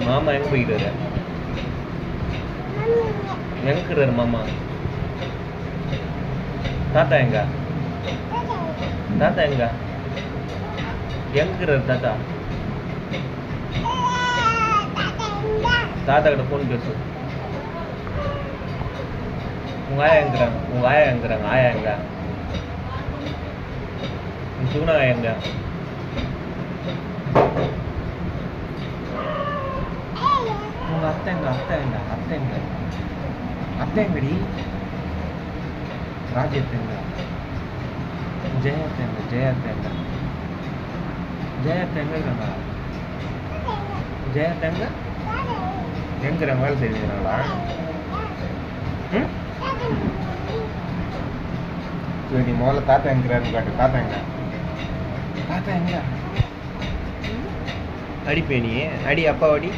மாமா எங்க போயிட்டு எங்க இருக்கிறாரு மாமா தாத்தா எங்க தாத்தா எங்க இருக்கிறாரு தாத்தா தாத்தா கிட்ட போன் பேசு உங்க ஆயா எங்கிறாங்க ஆயா எங்க சுகுணா எங்க உங்க அத்தை எங்கடி ராஜ்யத்தெங்க ஜெயத்தெங்க எங்கிறாங்க ஜெயத்தெங்க எங்கிறாங்க வேலை செய்வீங்களா சரி முதல்ல தாத்தா எங்கிறாருன்னு காட்டு தாத்தா எங்க அடிப்பேனி அடி அப்பா அடி